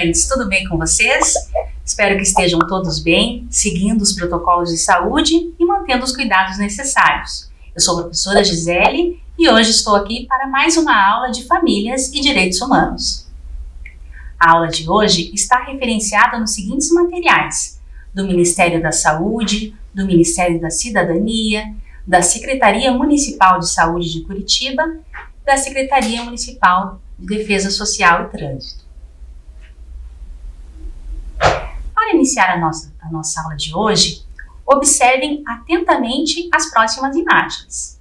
estudantes, tudo bem com vocês? Espero que estejam todos bem, seguindo os protocolos de saúde e mantendo os cuidados necessários. Eu sou a professora Gisele e hoje estou aqui para mais uma aula de Famílias e Direitos Humanos. A aula de hoje está referenciada nos seguintes materiais: do Ministério da Saúde, do Ministério da Cidadania, da Secretaria Municipal de Saúde de Curitiba, da Secretaria Municipal de Defesa Social e Trânsito. Para iniciar a nossa aula de hoje, observem atentamente as próximas imagens.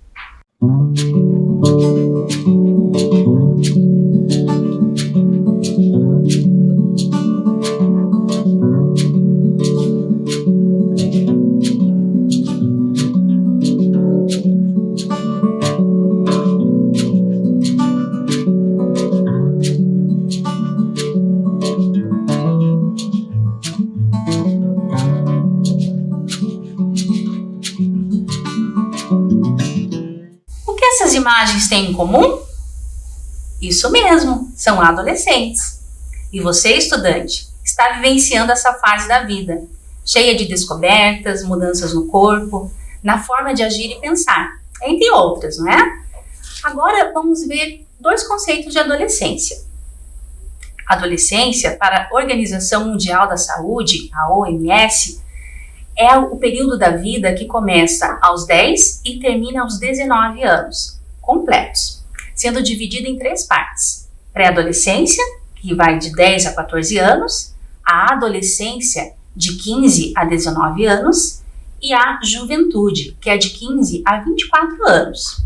Essas imagens têm em comum? Isso mesmo, são adolescentes. E você, estudante, está vivenciando essa fase da vida, cheia de descobertas, mudanças no corpo, na forma de agir e pensar, entre outras, não é? Agora vamos ver dois conceitos de adolescência. Adolescência, para a Organização Mundial da Saúde, a OMS, é o período da vida que começa aos 10 e termina aos 19 anos, completos, sendo dividido em três partes: pré-adolescência, que vai de 10 a 14 anos, a adolescência, de 15 a 19 anos, e a juventude, que é de 15 a 24 anos.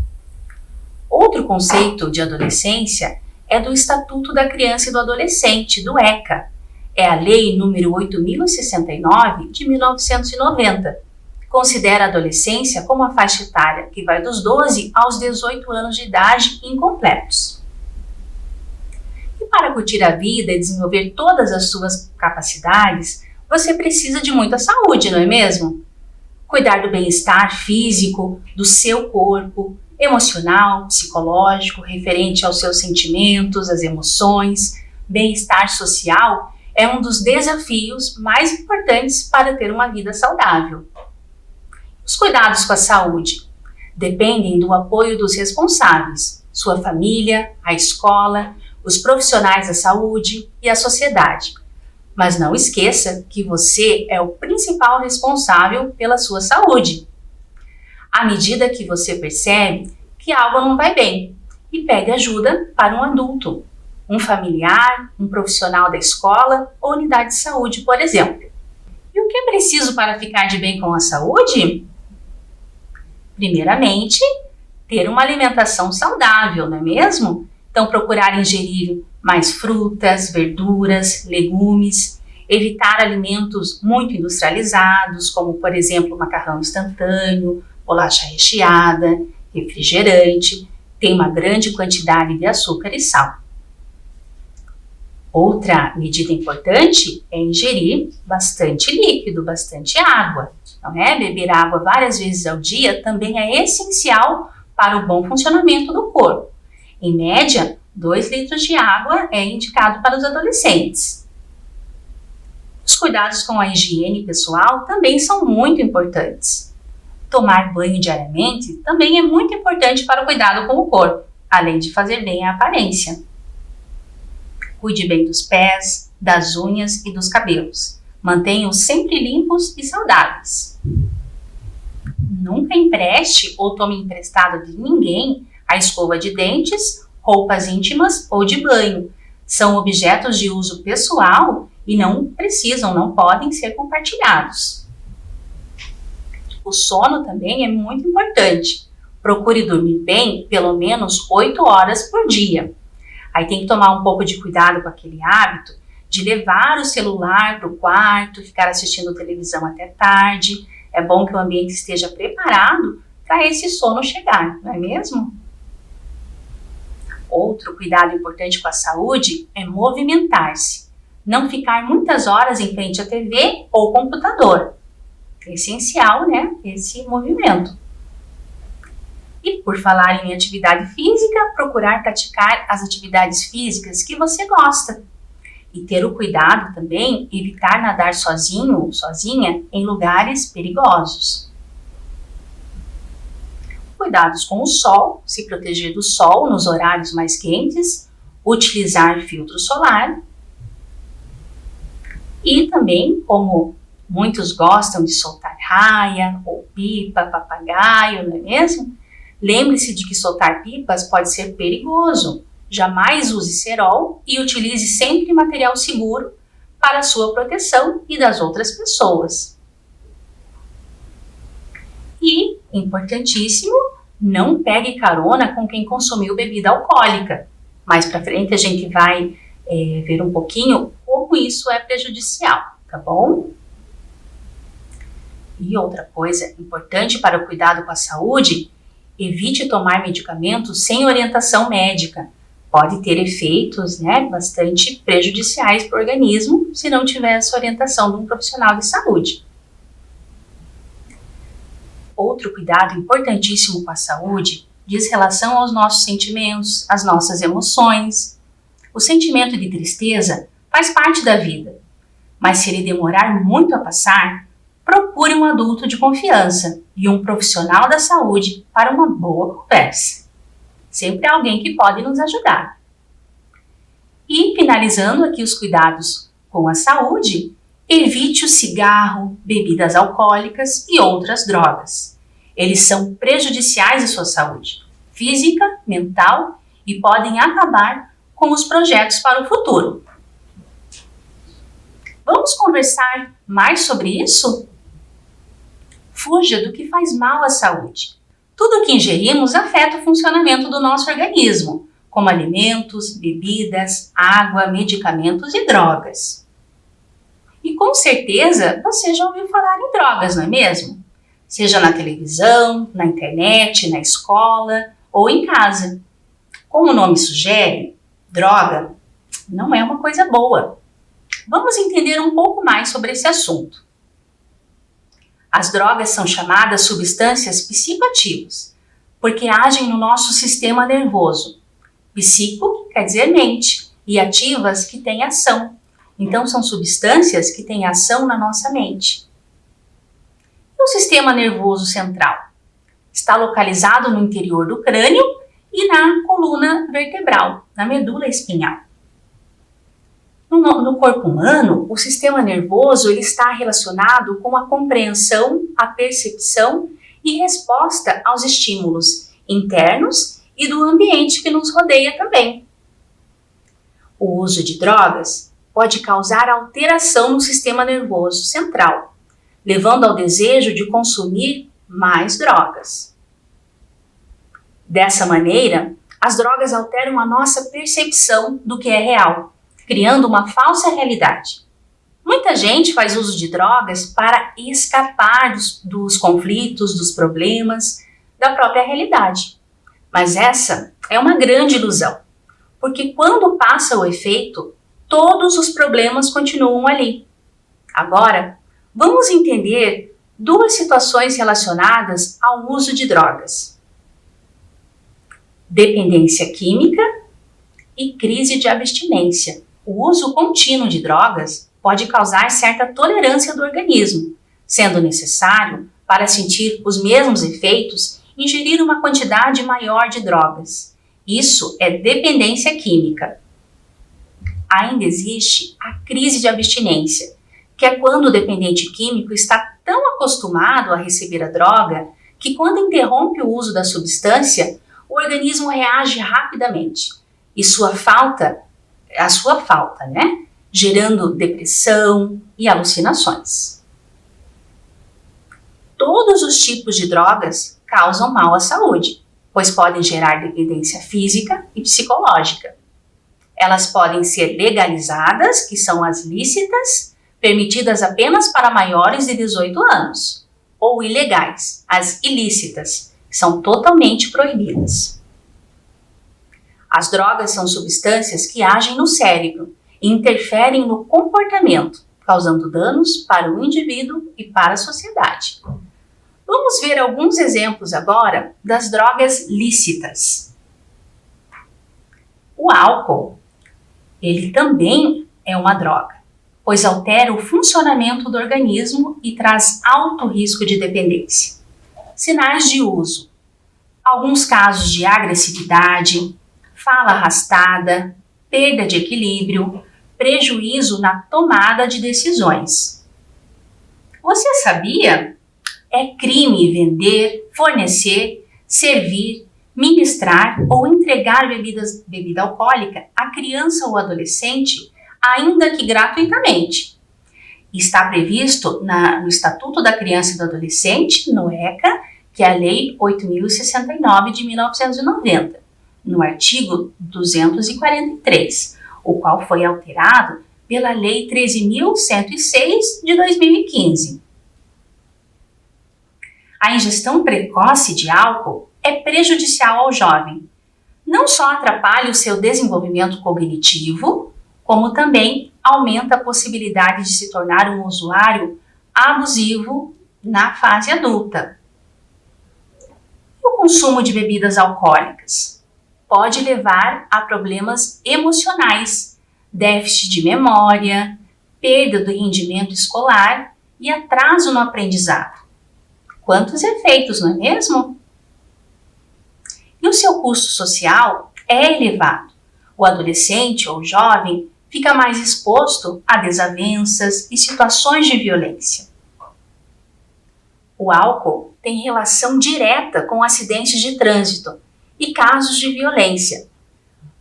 Outro conceito de adolescência é do Estatuto da Criança e do Adolescente, do ECA. É a Lei número 8.069 de 1990. Considera a adolescência como a faixa etária que vai dos 12 aos 18 anos de idade incompletos. E para curtir a vida e desenvolver todas as suas capacidades, você precisa de muita saúde, não é mesmo? Cuidar do bem-estar físico, do seu corpo, emocional, psicológico, referente aos seus sentimentos, às emoções, bem-estar social é um dos desafios mais importantes para ter uma vida saudável. Os cuidados com a saúde dependem do apoio dos responsáveis, sua família, a escola, os profissionais da saúde e a sociedade. Mas não esqueça que você é o principal responsável pela sua saúde. À medida que você percebe que algo não vai bem, e pede ajuda para um adulto, um familiar, um profissional da escola ou unidade de saúde, por exemplo. E o que é preciso para ficar de bem com a saúde? Primeiramente, ter uma alimentação saudável, não é mesmo? Então, procurar ingerir mais frutas, verduras, legumes, evitar alimentos muito industrializados, como, por exemplo, macarrão instantâneo, bolacha recheada, refrigerante, tem uma grande quantidade de açúcar e sal. Outra medida importante é ingerir bastante líquido, bastante água. Não é? Beber água várias vezes ao dia também é essencial para o bom funcionamento do corpo. Em média, 2 litros de água é indicado para os adolescentes. Os cuidados com a higiene pessoal também são muito importantes. Tomar banho diariamente também é muito importante para o cuidado com o corpo, além de fazer bem a aparência. Cuide bem dos pés, das unhas e dos cabelos. Mantenha-os sempre limpos e saudáveis. Nunca empreste ou tome emprestado de ninguém a escova de dentes, roupas íntimas ou de banho. São objetos de uso pessoal e não podem ser compartilhados. O sono também é muito importante. Procure dormir bem pelo menos 8 horas por dia. Aí tem que tomar um pouco de cuidado com aquele hábito de levar o celular para o quarto, ficar assistindo televisão até tarde. É bom que o ambiente esteja preparado para esse sono chegar, não é mesmo? Outro cuidado importante com a saúde é movimentar-se. Não ficar muitas horas em frente à TV ou computador. É essencial, né, esse movimento. E por falar em atividade física, procurar praticar as atividades físicas que você gosta. E ter o cuidado também, evitar nadar sozinho ou sozinha em lugares perigosos. Cuidados com o sol, se proteger do sol nos horários mais quentes, utilizar filtro solar. E também, como muitos gostam de soltar raia, ou pipa, papagaio, não é mesmo? Lembre-se de que soltar pipas pode ser perigoso. Jamais use cerol e utilize sempre material seguro para a sua proteção e das outras pessoas. E, importantíssimo, não pegue carona com quem consumiu bebida alcoólica. Mais para frente a gente vai ver um pouquinho como isso é prejudicial, tá bom? E outra coisa importante para o cuidado com a saúde, evite tomar medicamentos sem orientação médica. Pode ter efeitos, bastante prejudiciais para o organismo se não tiver essa orientação de um profissional de saúde. Outro cuidado importantíssimo com a saúde diz relação aos nossos sentimentos, às nossas emoções. O sentimento de tristeza faz parte da vida, mas se ele demorar muito a passar, procure um adulto de confiança e um profissional da saúde para uma boa conversa. Sempre há alguém que pode nos ajudar. E, finalizando aqui os cuidados com a saúde, evite o cigarro, bebidas alcoólicas e outras drogas. Eles são prejudiciais à sua saúde física, mental e podem acabar com os projetos para o futuro. Vamos conversar mais sobre isso? Fuja do que faz mal à saúde. Tudo que ingerimos afeta o funcionamento do nosso organismo, como alimentos, bebidas, água, medicamentos e drogas. E com certeza você já ouviu falar em drogas, não é mesmo? Seja na televisão, na internet, na escola ou em casa. Como o nome sugere, droga não é uma coisa boa. Vamos entender um pouco mais sobre esse assunto. As drogas são chamadas substâncias psicoativas, porque agem no nosso sistema nervoso. Psico quer dizer mente, e ativas que têm ação. Então, são substâncias que têm ação na nossa mente. E o sistema nervoso central? Está localizado no interior do crânio e na coluna vertebral, na medula espinhal. No corpo humano, o sistema nervoso ele está relacionado com a compreensão, a percepção e resposta aos estímulos internos e do ambiente que nos rodeia também. O uso de drogas pode causar alteração no sistema nervoso central, levando ao desejo de consumir mais drogas. Dessa maneira, as drogas alteram a nossa percepção do que é real, criando uma falsa realidade. Muita gente faz uso de drogas para escapar dos conflitos, dos problemas, da própria realidade. Mas essa é uma grande ilusão, porque quando passa o efeito, todos os problemas continuam ali. Agora, vamos entender duas situações relacionadas ao uso de drogas: dependência química e crise de abstinência. O uso contínuo de drogas pode causar certa tolerância do organismo, sendo necessário, para sentir os mesmos efeitos, ingerir uma quantidade maior de drogas. Isso é dependência química. Ainda existe a crise de abstinência, que é quando o dependente químico está tão acostumado a receber a droga que, quando interrompe o uso da substância, o organismo reage rapidamente e a sua falta, gerando depressão e alucinações. Todos os tipos de drogas causam mal à saúde, pois podem gerar dependência física e psicológica. Elas podem ser legalizadas, que são as lícitas, permitidas apenas para maiores de 18 anos, ou ilegais, as ilícitas, que são totalmente proibidas. As drogas são substâncias que agem no cérebro e interferem no comportamento, causando danos para o indivíduo e para a sociedade. Vamos ver alguns exemplos agora das drogas lícitas. O álcool, ele também é uma droga, pois altera o funcionamento do organismo e traz alto risco de dependência. Sinais de uso: alguns casos de agressividade, fala arrastada, perda de equilíbrio, prejuízo na tomada de decisões. Você sabia? É crime vender, fornecer, servir, ministrar ou entregar bebida alcoólica a criança ou adolescente, ainda que gratuitamente. Está previsto no Estatuto da Criança e do Adolescente, no ECA, que é a Lei 8.069 de 1990, no artigo 243, o qual foi alterado pela Lei 13.106 de 2015. A ingestão precoce de álcool é prejudicial ao jovem. Não só atrapalha o seu desenvolvimento cognitivo, como também aumenta a possibilidade de se tornar um usuário abusivo na fase adulta. E o consumo de bebidas alcoólicas pode levar a problemas emocionais, déficit de memória, perda do rendimento escolar e atraso no aprendizado. Quantos efeitos, não é mesmo? E o seu custo social é elevado. O adolescente ou jovem fica mais exposto a desavenças e situações de violência. O álcool tem relação direta com acidentes de trânsito e casos de violência.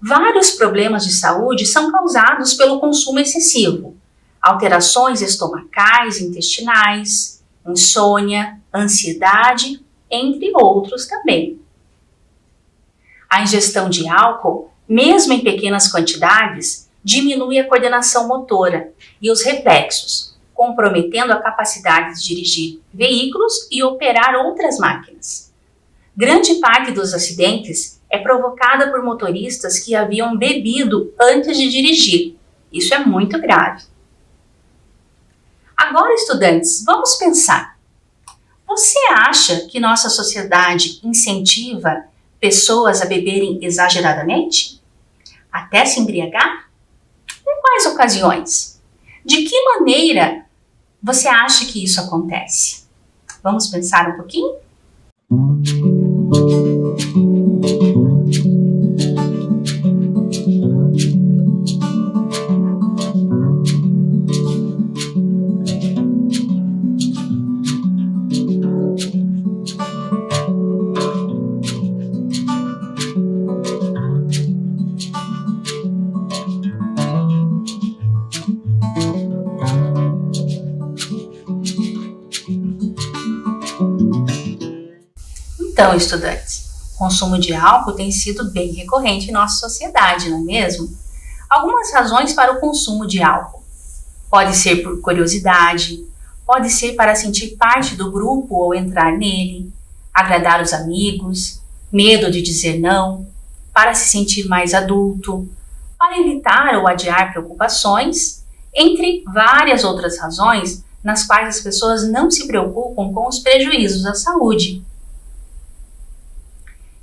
Vários problemas de saúde são causados pelo consumo excessivo: alterações estomacais, intestinais, insônia, ansiedade, entre outros também. A ingestão de álcool, mesmo em pequenas quantidades, diminui a coordenação motora e os reflexos, comprometendo a capacidade de dirigir veículos e operar outras máquinas. Grande parte dos acidentes é provocada por motoristas que haviam bebido antes de dirigir. Isso é muito grave. Agora, estudantes, vamos pensar. Você acha que nossa sociedade incentiva pessoas a beberem exageradamente? Até se embriagar? Em quais ocasiões? De que maneira você acha que isso acontece? Vamos pensar um pouquinho? Então, estudantes, o consumo de álcool tem sido bem recorrente em nossa sociedade, não é mesmo? Algumas razões para o consumo de álcool. Pode ser por curiosidade, pode ser para sentir parte do grupo ou entrar nele, agradar os amigos, medo de dizer não, para se sentir mais adulto, para evitar ou adiar preocupações, entre várias outras razões nas quais as pessoas não se preocupam com os prejuízos à saúde.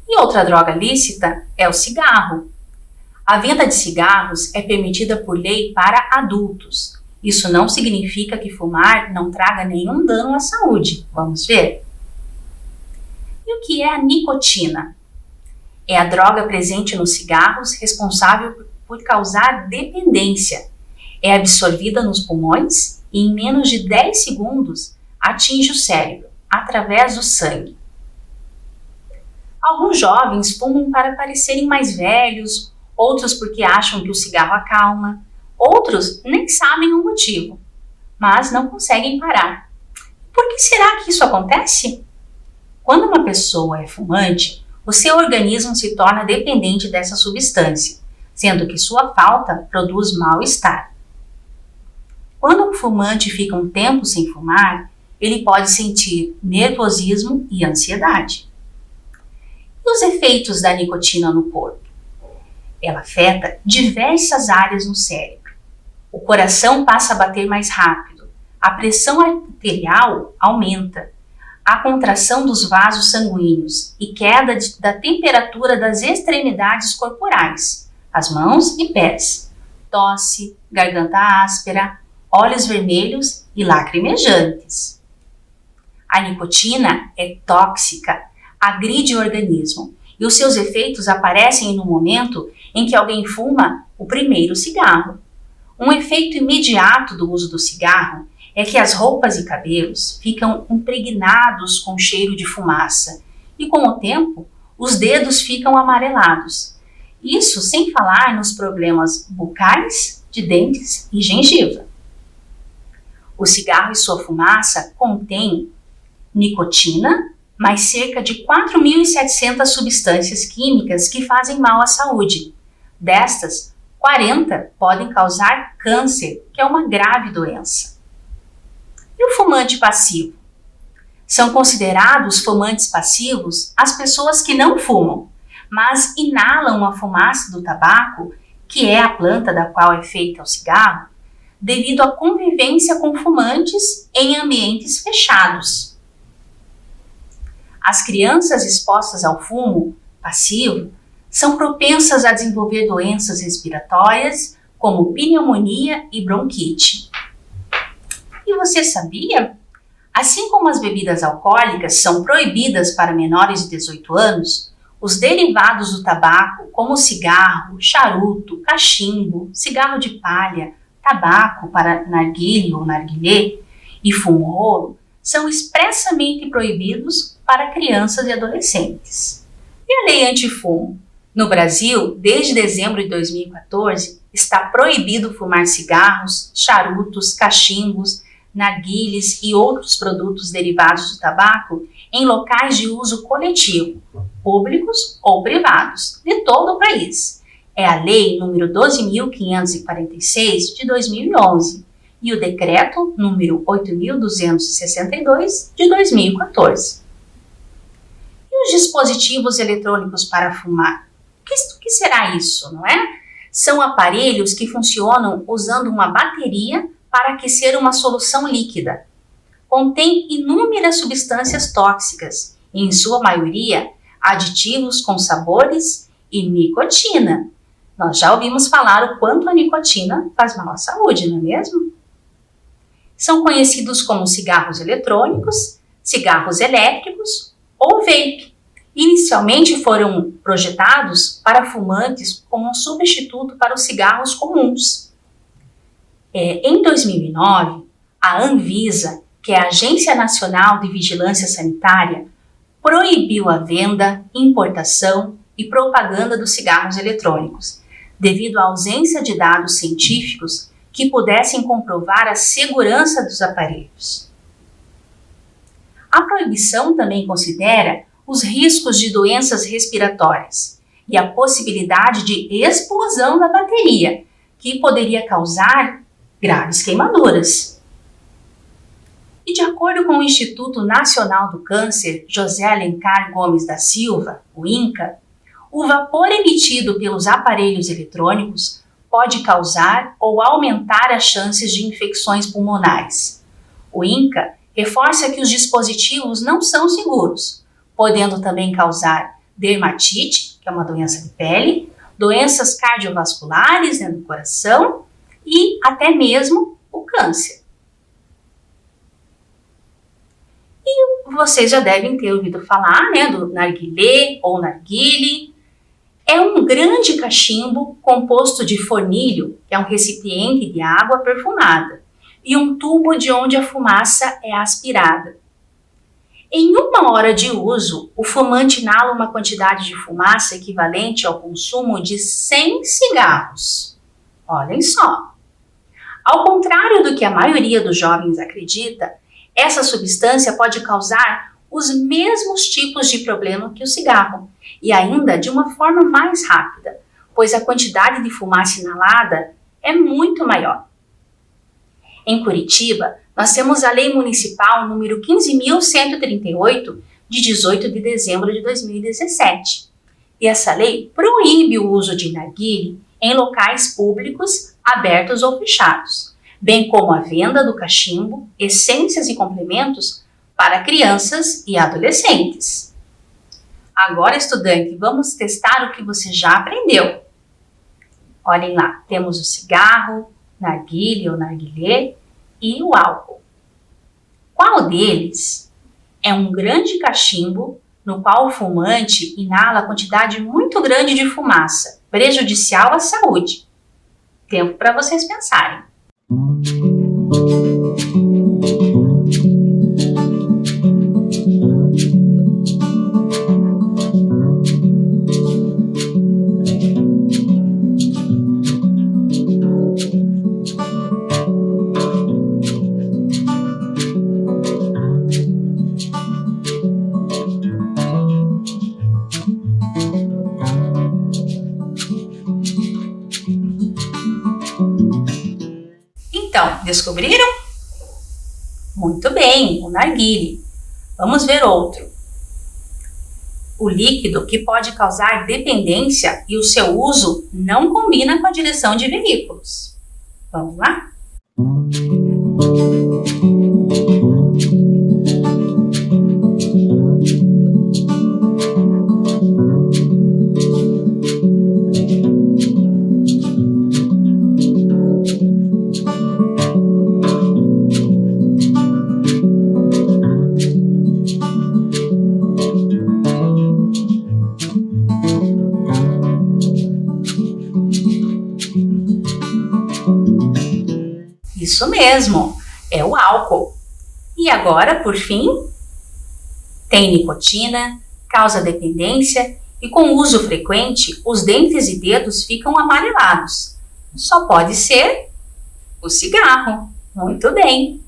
E outra droga lícita é o cigarro. A venda de cigarros é permitida por lei para adultos. Isso não significa que fumar não traga nenhum dano à saúde. Vamos ver? E o que é a nicotina? É a droga presente nos cigarros responsável por causar dependência. É absorvida nos pulmões e em menos de 10 segundos atinge o cérebro, através do sangue. Alguns jovens fumam para parecerem mais velhos, outros porque acham que o cigarro acalma, outros nem sabem o motivo, mas não conseguem parar. Por que será que isso acontece? Quando uma pessoa é fumante, o seu organismo se torna dependente dessa substância, sendo que sua falta produz mal-estar. Quando um fumante fica um tempo sem fumar, ele pode sentir nervosismo e ansiedade. E os efeitos da nicotina no corpo? Ela afeta diversas áreas no cérebro. O coração passa a bater mais rápido, a pressão arterial aumenta, a contração dos vasos sanguíneos e queda da temperatura das extremidades corporais, as mãos e pés, tosse, garganta áspera, olhos vermelhos e lacrimejantes. A nicotina é tóxica, agride o organismo e os seus efeitos aparecem no momento em que alguém fuma o primeiro cigarro. Um efeito imediato do uso do cigarro é que as roupas e cabelos ficam impregnados com cheiro de fumaça e, com o tempo, os dedos ficam amarelados. Isso sem falar nos problemas bucais, de dentes e gengiva. O cigarro e sua fumaça contêm nicotina, mais cerca de 4.700 substâncias químicas que fazem mal à saúde. Destas, 40 podem causar câncer, que é uma grave doença. E o fumante passivo? São considerados fumantes passivos as pessoas que não fumam, mas inalam a fumaça do tabaco, que é a planta da qual é feita o cigarro, devido à convivência com fumantes em ambientes fechados. As crianças expostas ao fumo passivo são propensas a desenvolver doenças respiratórias, como pneumonia e bronquite. E você sabia? Assim como as bebidas alcoólicas são proibidas para menores de 18 anos, os derivados do tabaco, como cigarro, charuto, cachimbo, cigarro de palha, tabaco para narguilé ou narguilé e fumo-rolo, são expressamente proibidos para crianças e adolescentes. E a lei antifumo? No Brasil, desde dezembro de 2014, está proibido fumar cigarros, charutos, cachimbos, narguilés e outros produtos derivados do tabaco em locais de uso coletivo, públicos ou privados, de todo o país. É a Lei número 12.546 de 2011 e o Decreto número 8.262 de 2014. E os dispositivos eletrônicos para fumar? O que será isso, não é? São aparelhos que funcionam usando uma bateria para aquecer uma solução líquida. Contém inúmeras substâncias tóxicas e, em sua maioria, aditivos com sabores e nicotina. Nós já ouvimos falar o quanto a nicotina faz mal à saúde, não é mesmo? São conhecidos como cigarros eletrônicos, cigarros elétricos ou vape. Inicialmente foram projetados para fumantes como um substituto para os cigarros comuns. Em 2009, a Anvisa, que é a Agência Nacional de Vigilância Sanitária, proibiu a venda, importação e propaganda dos cigarros eletrônicos, devido à ausência de dados científicos que pudessem comprovar a segurança dos aparelhos. A proibição também considera os riscos de doenças respiratórias e a possibilidade de explosão da bateria, que poderia causar graves queimaduras. E de acordo com o Instituto Nacional do Câncer, José Alencar Gomes da Silva, o INCA, o vapor emitido pelos aparelhos eletrônicos pode causar ou aumentar as chances de infecções pulmonares. O INCA reforça que os dispositivos não são seguros, podendo também causar dermatite, que é uma doença de pele, doenças cardiovasculares do coração e até mesmo o câncer. E vocês já devem ter ouvido falar, do narguilé ou narguile. É um grande cachimbo composto de fornilho, que é um recipiente de água perfumada, e um tubo de onde a fumaça é aspirada. Em 1 hora de uso, o fumante inala uma quantidade de fumaça equivalente ao consumo de 100 cigarros. Olhem só! Ao contrário do que a maioria dos jovens acredita, essa substância pode causar os mesmos tipos de problema que o cigarro, e ainda de uma forma mais rápida, pois a quantidade de fumaça inalada é muito maior. Em Curitiba, nós temos a Lei Municipal número 15.138, de 18 de dezembro de 2017. E essa lei proíbe o uso de narguilé em locais públicos, abertos ou fechados, bem como a venda do cachimbo, essências e complementos para crianças e adolescentes. Agora, estudante, vamos testar o que você já aprendeu. Olhem lá, temos o cigarro, narguilé ou narguilé e o álcool. Qual deles é um grande cachimbo no qual o fumante inala quantidade muito grande de fumaça, prejudicial à saúde? Tempo para vocês pensarem. Então, descobriram? Muito bem, o narguilé. Vamos ver outro. O líquido que pode causar dependência e o seu uso não combina com a direção de veículos. Vamos lá? Isso mesmo, é o álcool. E agora, por fim, tem nicotina, causa dependência e com uso frequente os dentes e dedos ficam amarelados. Só pode ser o cigarro. Muito bem.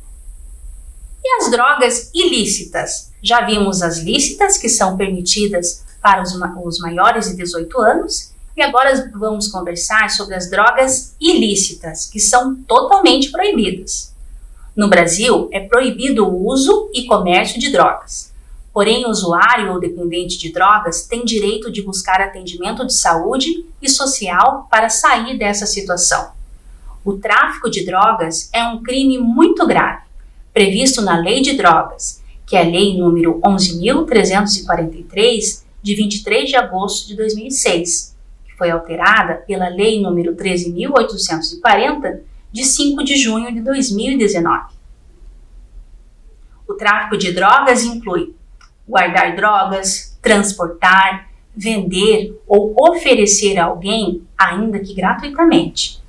E as drogas ilícitas? Já vimos as lícitas, que são permitidas para os maiores de 18 anos. E agora vamos conversar sobre as drogas ilícitas, que são totalmente proibidas. No Brasil, é proibido o uso e comércio de drogas. Porém, o usuário ou dependente de drogas tem direito de buscar atendimento de saúde e social para sair dessa situação. O tráfico de drogas é um crime muito grave, previsto na Lei de Drogas, que é a Lei número 11.343, de 23 de agosto de 2006. Foi alterada pela Lei número 13.840, de 5 de junho de 2019. O tráfico de drogas inclui guardar drogas, transportar, vender ou oferecer a alguém, ainda que gratuitamente.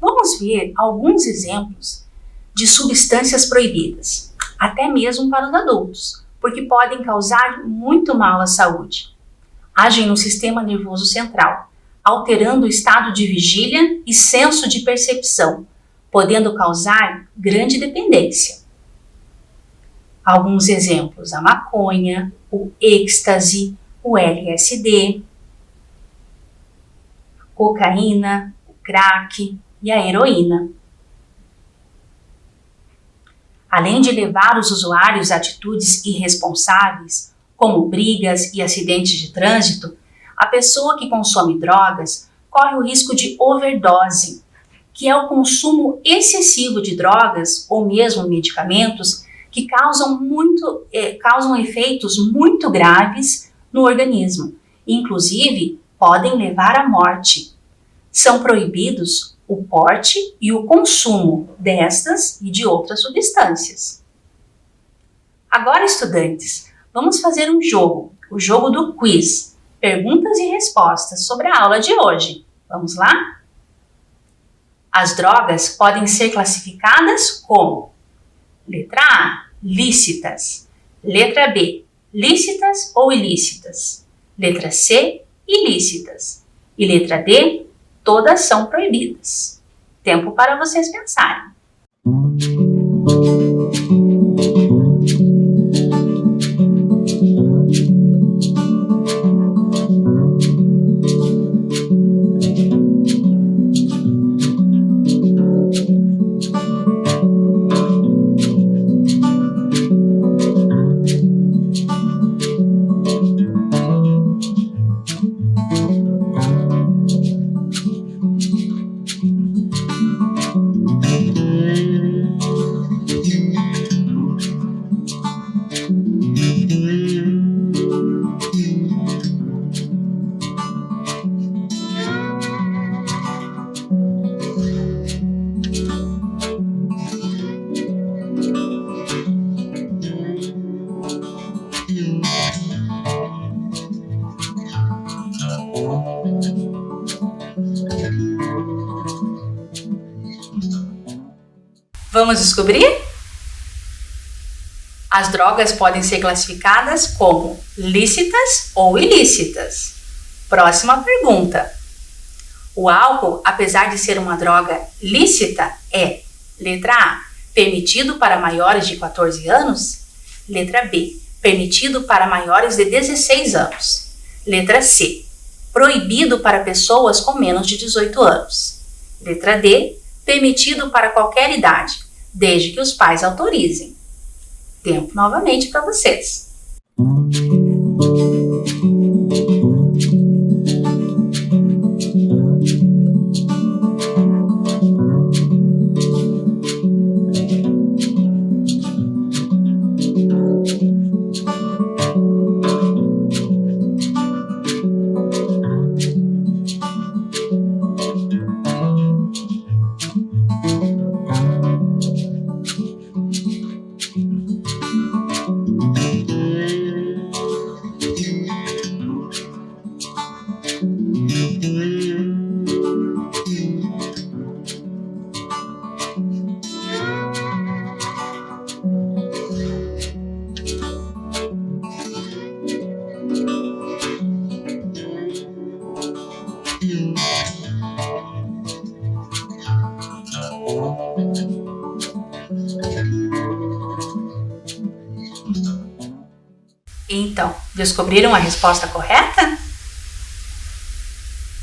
Vamos ver alguns exemplos de substâncias proibidas, até mesmo para os adultos, porque podem causar muito mal à saúde. Agem no sistema nervoso central, alterando o estado de vigília e senso de percepção, podendo causar grande dependência. Alguns exemplos: a maconha, o êxtase, o LSD, cocaína, o crack e a heroína. Além de levar os usuários a atitudes irresponsáveis, como brigas e acidentes de trânsito, a pessoa que consome drogas corre o risco de overdose, que é o consumo excessivo de drogas ou mesmo medicamentos que causam efeitos muito graves no organismo, inclusive podem levar à morte. São proibidos o porte e o consumo destas e de outras substâncias. Agora, estudantes, vamos fazer um jogo, o jogo do quiz, perguntas e respostas sobre a aula de hoje. Vamos lá? As drogas podem ser classificadas como: letra A, lícitas. Letra B, lícitas ou ilícitas. Letra C, ilícitas. E letra D, todas são proibidas. Tempo para vocês pensarem. Vamos descobrir? As drogas podem ser classificadas como lícitas ou ilícitas. Próxima pergunta. O álcool, apesar de ser uma droga lícita, é: letra A, permitido para maiores de 14 anos? Letra B, permitido para maiores de 16 anos. Letra C, proibido para pessoas com menos de 18 anos. Letra D, permitido para qualquer idade, desde que os pais autorizem. Tempo novamente para vocês. Então, descobriram a resposta correta?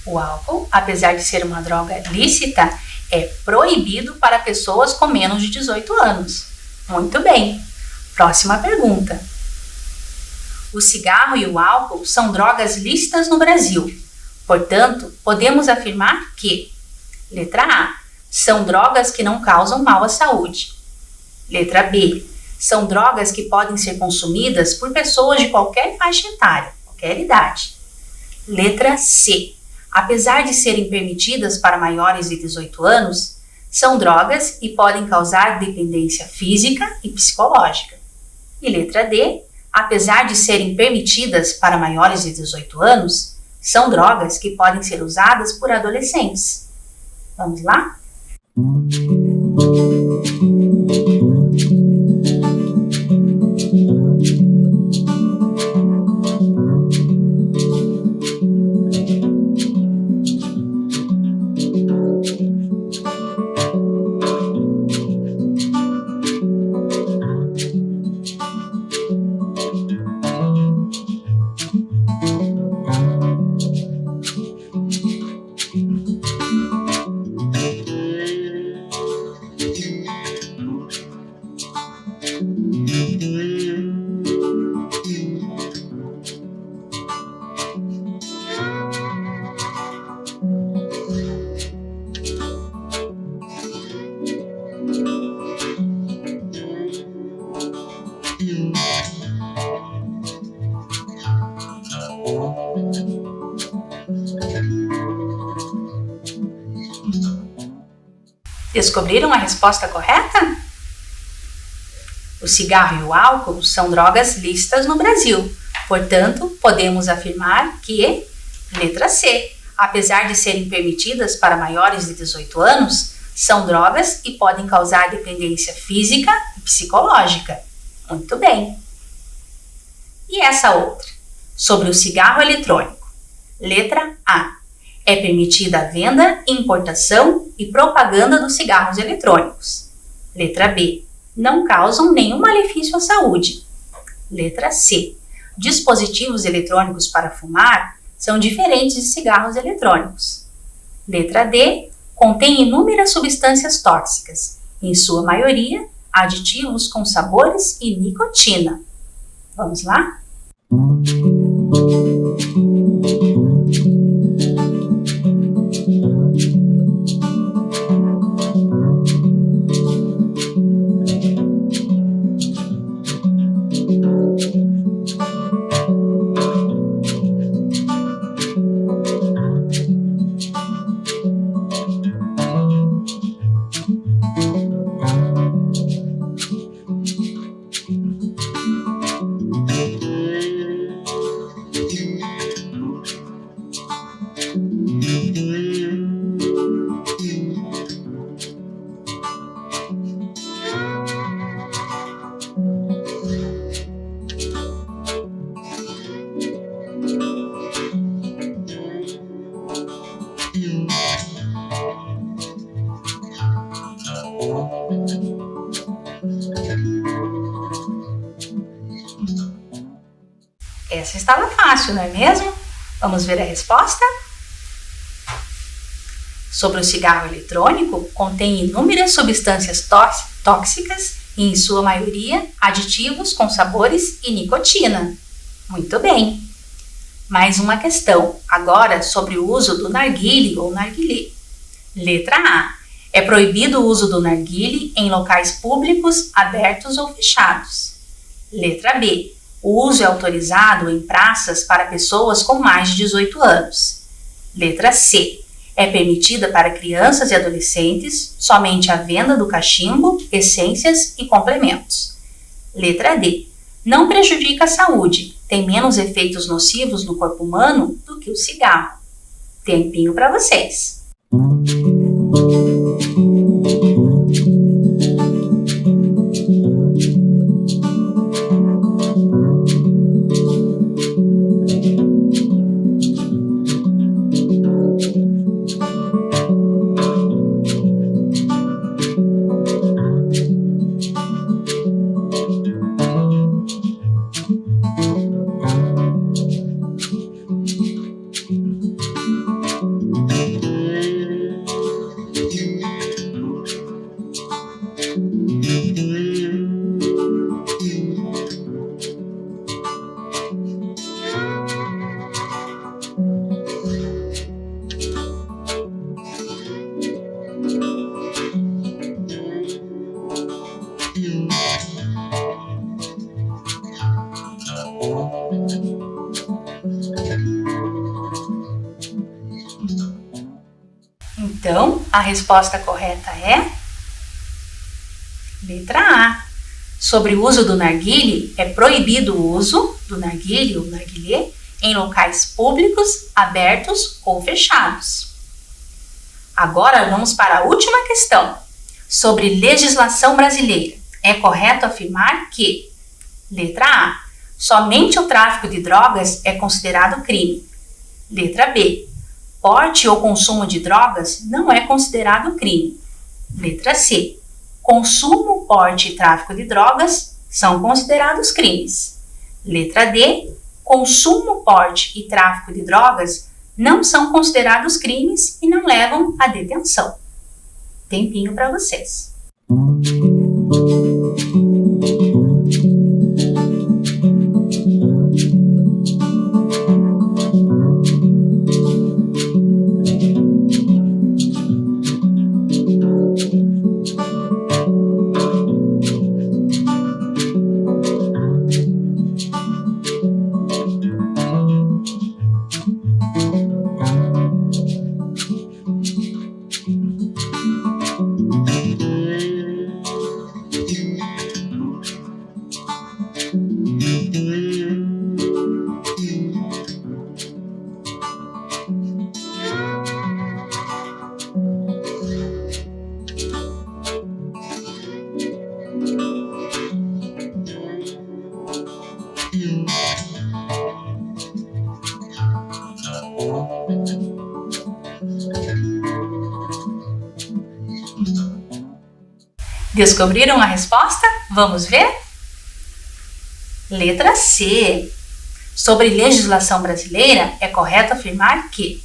O álcool, apesar de ser uma droga lícita, é proibido para pessoas com menos de 18 anos. Muito bem. Próxima pergunta. O cigarro e o álcool são drogas lícitas no Brasil. Portanto, podemos afirmar que: letra A, são drogas que não causam mal à saúde. Letra B, são drogas que podem ser consumidas por pessoas de qualquer faixa etária, qualquer idade. Letra C, apesar de serem permitidas para maiores de 18 anos, são drogas e podem causar dependência física e psicológica. E letra D, apesar de serem permitidas para maiores de 18 anos, são drogas que podem ser usadas por adolescentes. Vamos lá? Descobriram a resposta correta? O cigarro e o álcool são drogas lícitas no Brasil. Portanto, podemos afirmar que, letra C, apesar de serem permitidas para maiores de 18 anos, são drogas e podem causar dependência física e psicológica. Muito bem. E essa outra, sobre o cigarro eletrônico. Letra A. É permitida a venda, importação e propaganda dos cigarros eletrônicos. Letra B. Não causam nenhum malefício à saúde. Letra C. Dispositivos eletrônicos para fumar são diferentes de cigarros eletrônicos. Letra D. Contém inúmeras substâncias tóxicas, em sua maioria, aditivos com sabores e nicotina. Vamos lá? Essa estava fácil, não é mesmo? Vamos ver a resposta? Sobre o cigarro eletrônico, contém inúmeras substâncias tóxicas e, em sua maioria, aditivos com sabores e nicotina. Muito bem! Mais uma questão, agora sobre o uso do narguilé ou narguilé. Letra A. É proibido o uso do narguilé em locais públicos, abertos ou fechados. Letra B. O uso é autorizado em praças para pessoas com mais de 18 anos. Letra C. É permitida para crianças e adolescentes somente a venda do cachimbo, essências e complementos. Letra D. Não prejudica a saúde, tem menos efeitos nocivos no corpo humano do que o cigarro. Tempinho para vocês. Então, a resposta correta é letra A. Sobre o uso do narguilé, é proibido o uso do narguilé ou narguilé em locais públicos, abertos ou fechados. Agora vamos para a última questão. Sobre legislação brasileira, é correto afirmar que letra A. Somente o tráfico de drogas é considerado crime. Letra B. Porte ou consumo de drogas não é considerado crime. Letra C. Consumo, porte e tráfico de drogas são considerados crimes. Letra D. Consumo, porte e tráfico de drogas não são considerados crimes e não levam à detenção. Tempinho para vocês. Descobriram a resposta? Vamos ver? Letra C. Sobre legislação brasileira, é correto afirmar que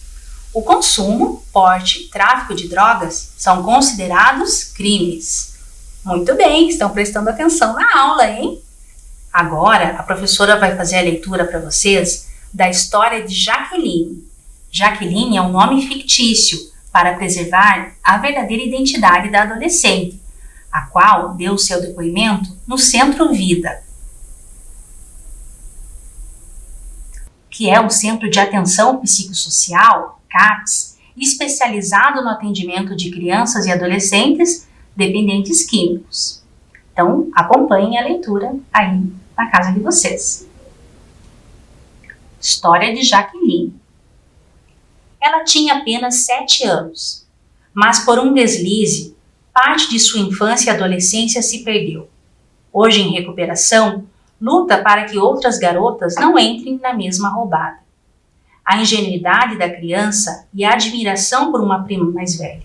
o consumo, porte e tráfico de drogas são considerados crimes. Muito bem, estão prestando atenção na aula, hein? Agora, a professora vai fazer a leitura para vocês da história de Jaqueline. Jaqueline é um nome fictício para preservar a verdadeira identidade da adolescente, a qual deu seu depoimento no Centro Vida, que é um centro de atenção psicossocial, CAPS, especializado no atendimento de crianças e adolescentes dependentes químicos. Então, acompanhem a leitura aí na casa de vocês. História de Jaqueline. Ela tinha apenas 7 anos, mas por um deslize, parte de sua infância e adolescência se perdeu. Hoje em recuperação, luta para que outras garotas não entrem na mesma roubada. A ingenuidade da criança e a admiração por uma prima mais velha.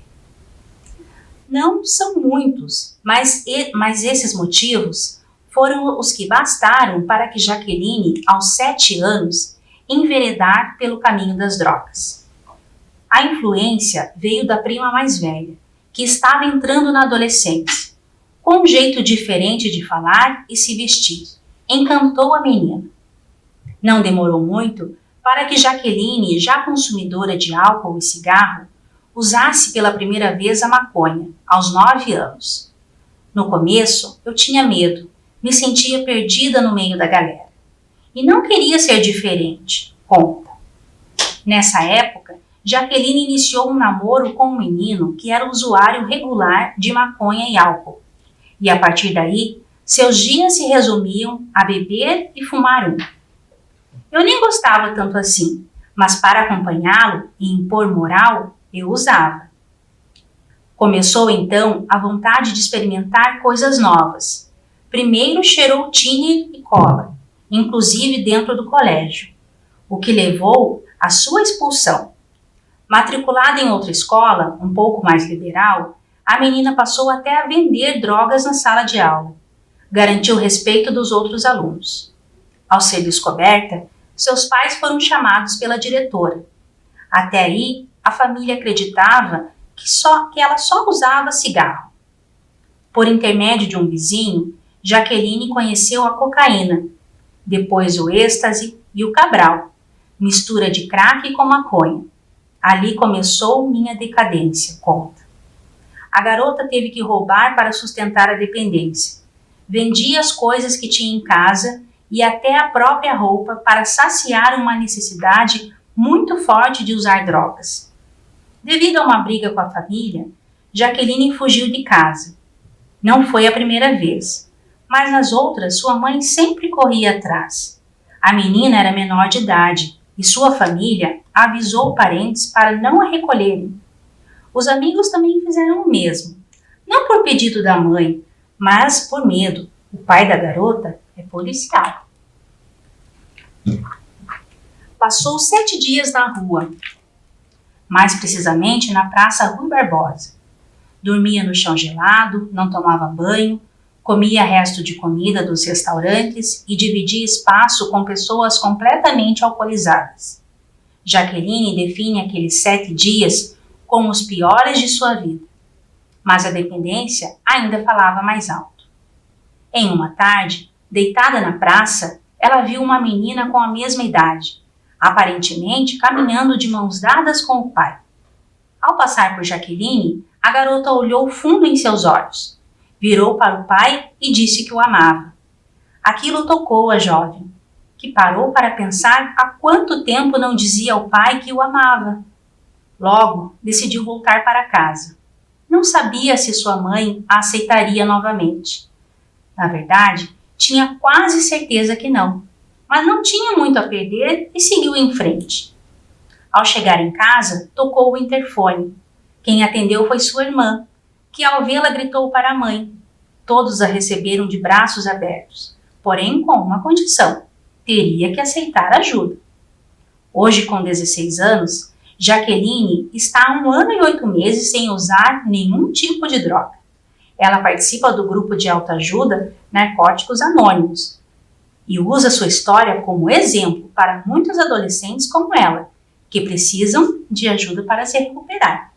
Não são muitos, mas esses motivos foram os que bastaram para que Jaqueline, aos 7 anos, enveredar pelo caminho das drogas. A influência veio da prima mais velha, que estava entrando na adolescência. Com um jeito diferente de falar e se vestir, encantou a menina. Não demorou muito para que Jaqueline, já consumidora de álcool e cigarro, usasse pela primeira vez a maconha, aos 9 anos. No começo, eu tinha medo, me sentia perdida no meio da galera. E não queria ser diferente, conta. Nessa época, Jaqueline iniciou um namoro com um menino que era usuário regular de maconha e álcool. E a partir daí, seus dias se resumiam a beber e fumar um. Eu nem gostava tanto assim, mas para acompanhá-lo e impor moral, eu usava. Começou então a vontade de experimentar coisas novas. Primeiro cheirou tiner e cola, inclusive dentro do colégio, o que levou à sua expulsão. Matriculada em outra escola, um pouco mais liberal, a menina passou até a vender drogas na sala de aula. Garantiu o respeito dos outros alunos. Ao ser descoberta, seus pais foram chamados pela diretora. Até aí, a família acreditava que ela só usava cigarro. Por intermédio de um vizinho, Jaqueline conheceu a cocaína, depois o êxtase e o cabral, mistura de crack com maconha. Ali começou minha decadência, conta. A garota teve que roubar para sustentar a dependência. Vendia as coisas que tinha em casa e até a própria roupa para saciar uma necessidade muito forte de usar drogas. Devido a uma briga com a família, Jaqueline fugiu de casa. Não foi a primeira vez, mas nas outras sua mãe sempre corria atrás. A menina era menor de idade e sua família avisou parentes para não a recolherem. Os amigos também fizeram o mesmo, não por pedido da mãe, mas por medo. O pai da garota é policial. Passou 7 dias na rua, mais precisamente na Praça Rui Barbosa. Dormia no chão gelado, não tomava banho, comia resto de comida dos restaurantes e dividia espaço com pessoas completamente alcoolizadas. Jaqueline define aqueles 7 dias como os piores de sua vida, mas a dependência ainda falava mais alto. Em uma tarde, deitada na praça, ela viu uma menina com a mesma idade, aparentemente caminhando de mãos dadas com o pai. Ao passar por Jaqueline, a garota olhou fundo em seus olhos, virou para o pai e disse que o amava. Aquilo tocou a jovem, que parou para pensar há quanto tempo não dizia ao pai que o amava. Logo, decidiu voltar para casa. Não sabia se sua mãe a aceitaria novamente. Na verdade, tinha quase certeza que não, mas não tinha muito a perder e seguiu em frente. Ao chegar em casa, tocou o interfone. Quem atendeu foi sua irmã, que ao vê-la gritou para a mãe. Todos a receberam de braços abertos, porém com uma condição: teria que aceitar ajuda. Hoje, com 16 anos, Jaqueline está há 1 ano e 8 meses sem usar nenhum tipo de droga. Ela participa do grupo de autoajuda Narcóticos Anônimos e usa sua história como exemplo para muitos adolescentes como ela, que precisam de ajuda para se recuperar.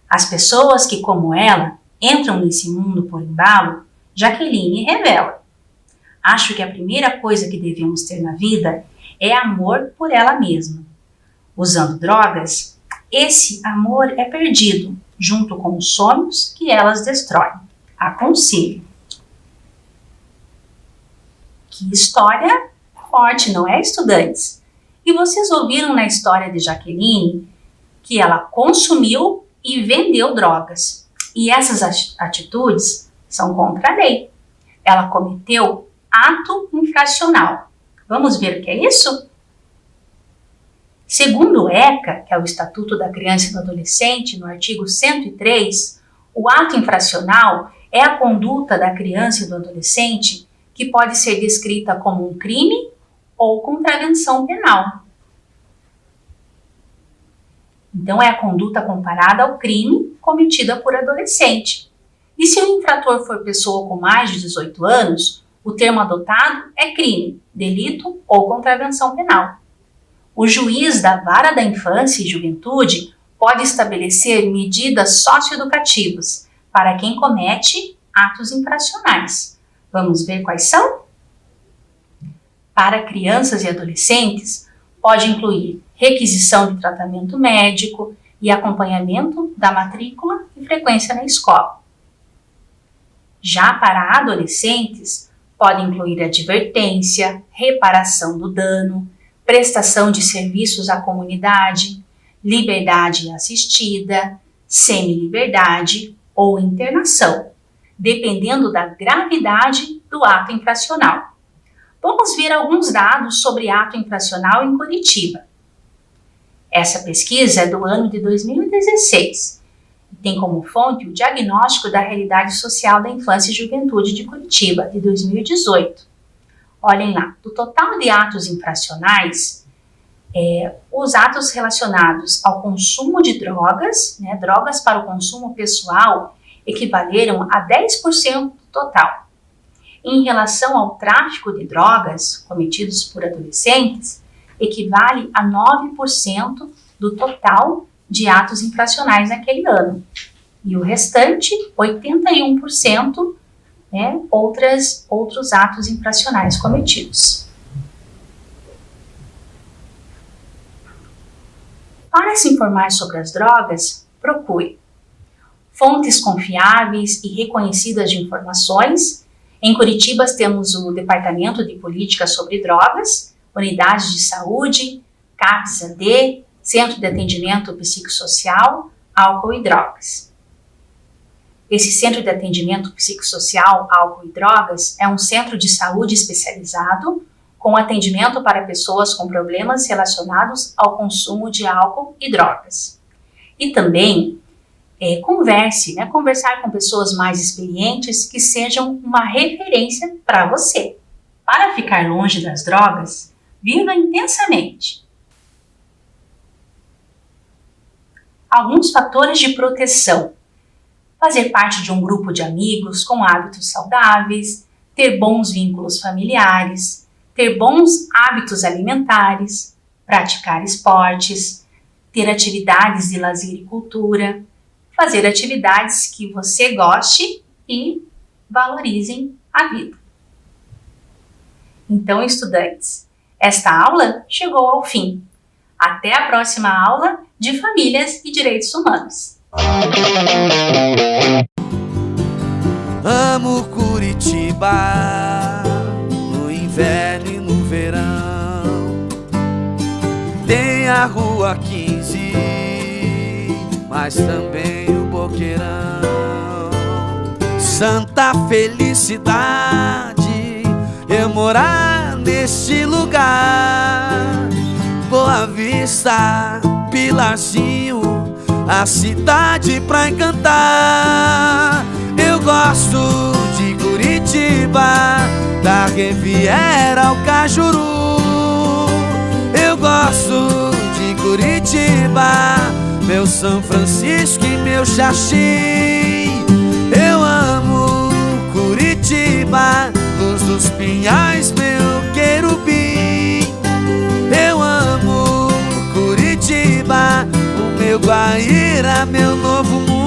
As pessoas que, como ela, entram nesse mundo por embalo, Jaqueline revela: acho que a primeira coisa que devemos ter na vida é amor por ela mesma. Usando drogas, esse amor é perdido, junto com os sonhos que elas destroem. Aconselho. Que história forte, não é, estudantes? E vocês ouviram na história de Jaqueline que ela consumiu e vendeu drogas. E essas atitudes são contra a lei. Ela cometeu ato infracional. Vamos ver o que é isso? Segundo o ECA, que é o Estatuto da Criança e do Adolescente, no artigo 103, o ato infracional é a conduta da criança e do adolescente que pode ser descrita como um crime ou contravenção penal. Então, é a conduta comparada ao crime cometida por adolescente. E se o infrator for pessoa com mais de 18 anos, O termo adotado é crime, delito ou contravenção penal. O juiz da Vara da Infância e Juventude pode estabelecer medidas socioeducativas para quem comete atos infracionais. Vamos ver quais são? Para crianças e adolescentes, pode incluir requisição de tratamento médico e acompanhamento da matrícula e frequência na escola. Já para adolescentes, pode incluir advertência, reparação do dano, prestação de serviços à comunidade, liberdade assistida, semi-liberdade ou internação, dependendo da gravidade do ato infracional. Vamos ver alguns dados sobre ato infracional em Curitiba. Essa pesquisa é do ano de 2016 e tem como fonte o Diagnóstico da Realidade Social da Infância e Juventude de Curitiba, de 2018. Olhem lá, do total de atos infracionais, os atos relacionados ao consumo de drogas, drogas para o consumo pessoal, equivaleram a 10% do total. Em relação ao tráfico de drogas cometidos por adolescentes, equivale a 9% do total de atos infracionais naquele ano. E o restante, 81%, outros atos infracionais cometidos. Para se informar sobre as drogas, procure fontes confiáveis e reconhecidas de informações. Em Curitiba temos o Departamento de Política sobre Drogas, Unidades de Saúde, CAPS-AD, Centro de Atendimento Psicossocial, Álcool e Drogas. Esse Centro de Atendimento Psicossocial, Álcool e Drogas é um centro de saúde especializado com atendimento para pessoas com problemas relacionados ao consumo de álcool e drogas. E também conversar com pessoas mais experientes que sejam uma referência para você. Para ficar longe das drogas, viva intensamente. Alguns fatores de proteção: fazer parte de um grupo de amigos com hábitos saudáveis, ter bons vínculos familiares, ter bons hábitos alimentares, praticar esportes, ter atividades de lazer e cultura, fazer atividades que você goste e valorizem a vida. Então, estudantes, esta aula chegou ao fim. Até a próxima aula de Famílias e Direitos Humanos. Amo Curitiba, no inverno e no verão. Tem a Rua 15, mas também o Boqueirão. Santa felicidade eu morar neste lugar. Boa Vista, Pilarzinho, a cidade pra encantar. Eu gosto de Curitiba, da Riviera ao Cajuru. Eu gosto de Curitiba, meu São Francisco e meu Xaxim. Eu amo Curitiba, Luz dos Pinhais, meu querubim. Eu amo Curitiba, o meu Guaíra, meu novo mundo.